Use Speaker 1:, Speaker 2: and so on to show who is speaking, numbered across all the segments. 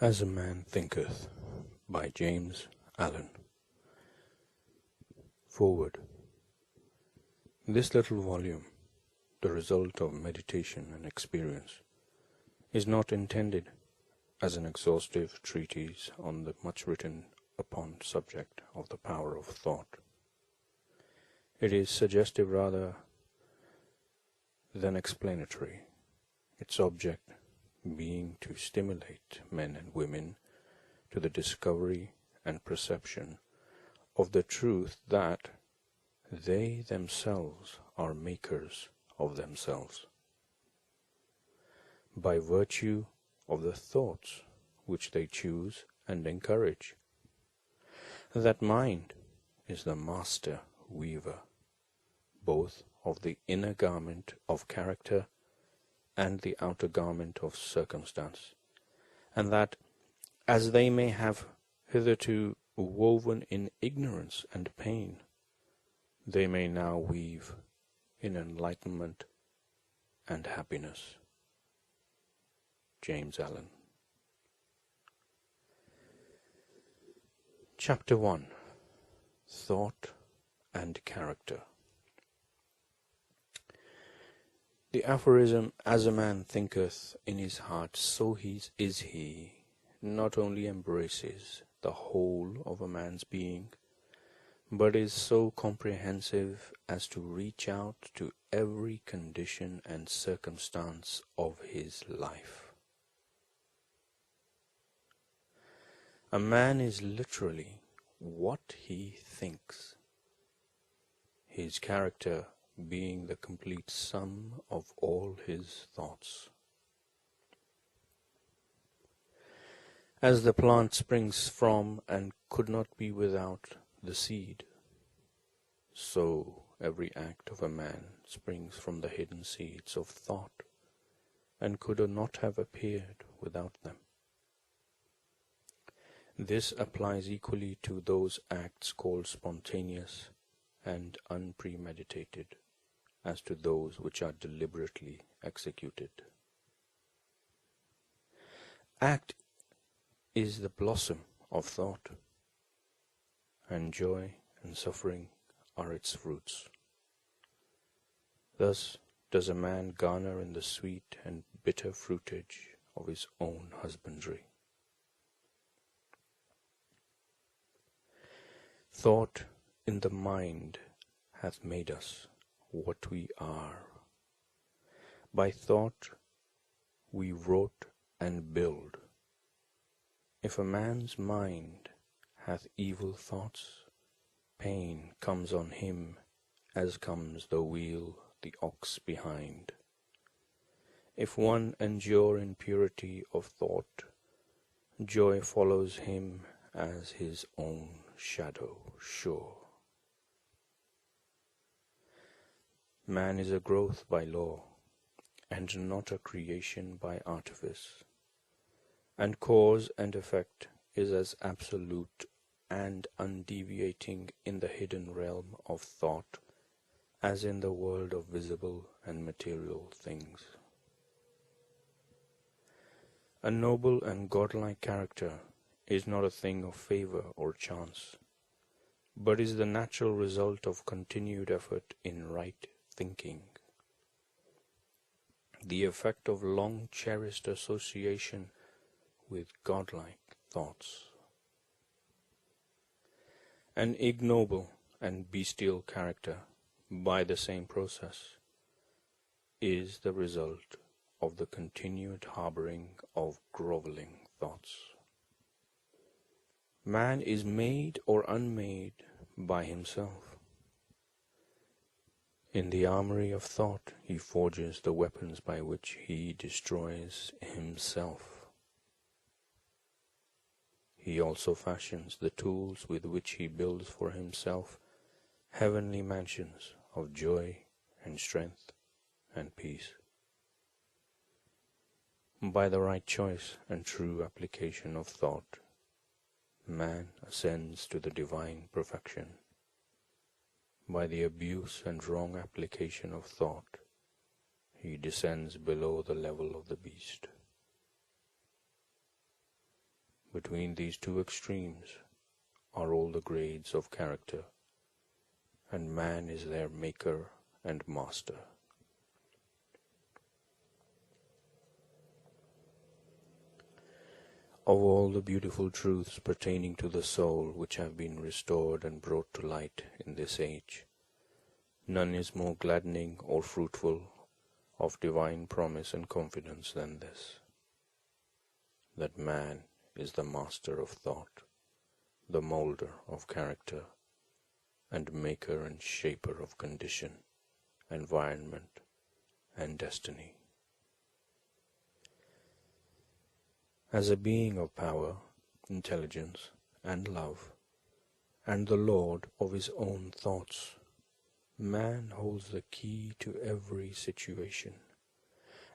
Speaker 1: As a Man Thinketh by James Allen. Forward. This little volume, the result of meditation and experience, is not intended as an exhaustive treatise on the much written upon subject of the power of thought. It is suggestive rather than explanatory, its object being to stimulate men and women to the discovery and perception of the truth that they themselves are makers of themselves, by virtue of the thoughts which they choose and encourage. That mind is the master weaver, both of the inner garment of character and the outer garment of circumstance, and that, as they may have hitherto woven in ignorance and pain, they may now weave in enlightenment and happiness. James Allen. Chapter 1. Thought and Character. The aphorism, "As a man thinketh in his heart, so is he," not only embraces the whole of a man's being, but is so comprehensive as to reach out to every condition and circumstance of his life. A man is literally what he thinks, his character being the complete sum of all his thoughts. As the plant springs from and could not be without the seed, so every act of a man springs from the hidden seeds of thought, and could not have appeared without them. This applies equally to those acts called spontaneous and unpremeditated, as to those which are deliberately executed. Act is the blossom of thought, and joy and suffering are its fruits. Thus does a man garner in the sweet and bitter fruitage of his own husbandry. Thought in the mind hath made us what we are. By thought we wrote and build. If a man's mind hath evil thoughts, pain comes on him as comes the wheel the ox behind. If one endure in purity of thought, joy follows him as his own shadow sure. Man is a growth by law, and not a creation by artifice, and cause and effect is as absolute and undeviating in the hidden realm of thought as in the world of visible and material things. A noble and godlike character is not a thing of favor or chance, but is the natural result of continued effort in right thinking, the effect of long-cherished association with godlike thoughts. An ignoble and bestial character, by the same process, is the result of the continued harboring of groveling thoughts. Man is made or unmade by himself. In the armory of thought he forges the weapons by which he destroys himself. He also fashions the tools with which he builds for himself heavenly mansions of joy and strength and peace. By the right choice and true application of thought, man ascends to the divine perfection. By the abuse and wrong application of thought, he descends below the level of the beast. between these two extremes are all the grades of character, and man is their maker and master. Of all the beautiful truths pertaining to the soul which have been restored and brought to light in this age, none is more gladdening or fruitful of divine promise and confidence than this, that man is the master of thought, the moulder of character, and maker and shaper of condition, environment, and destiny. As a being of power, intelligence, and love, and the lord of his own thoughts, man holds the key to every situation,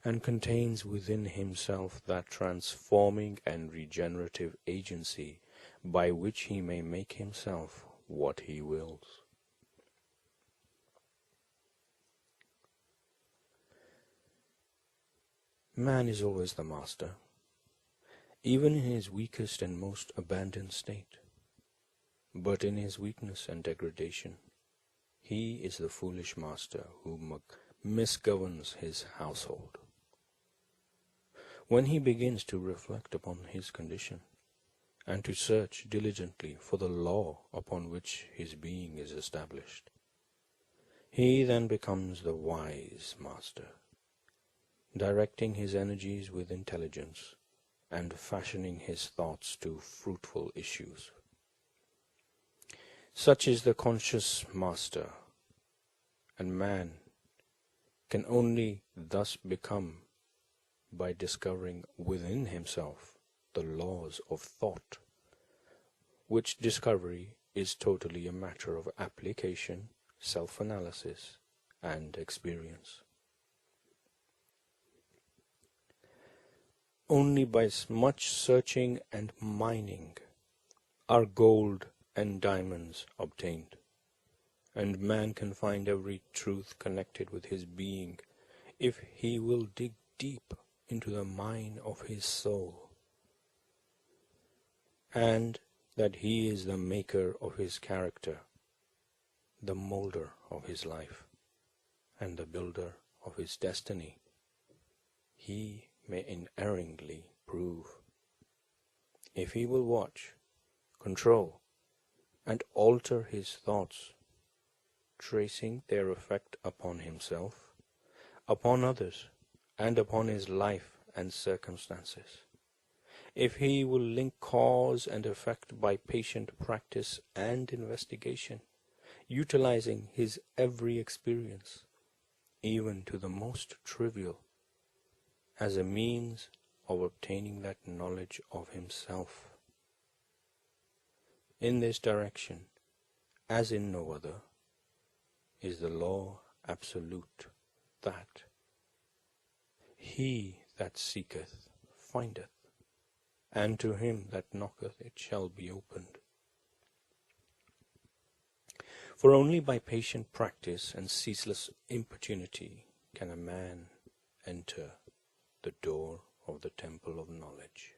Speaker 1: and contains within himself that transforming and regenerative agency by which he may make himself what he wills. Man is always the master, even in his weakest and most abandoned state. But in his weakness and degradation, he is the foolish master who misgoverns his household. When he begins to reflect upon his condition, and to search diligently for the law upon which his being is established, he then becomes the wise master, directing his energies with intelligence, and fashioning his thoughts to fruitful issues. Such is the conscious master, and man can only thus become by discovering within himself the laws of thought, which discovery is totally a matter of application, self-analysis, and experience. Only by much searching and mining are gold and diamonds obtained, and man can find every truth connected with his being if he will dig deep into the mine of his soul, and that he is the maker of his character, the moulder of his life, and the builder of his destiny, he may unerringly prove, if he will watch, control, and alter his thoughts, tracing their effect upon himself, upon others, and upon his life and circumstances. If he will link cause and effect by patient practice and investigation, utilizing his every experience, even to the most trivial, as a means of obtaining that knowledge of himself. In this direction, as in no other, is the law absolute, that he that seeketh findeth, and to him that knocketh it shall be opened. For only by patient practice and ceaseless importunity can a man enter the door of the temple of knowledge.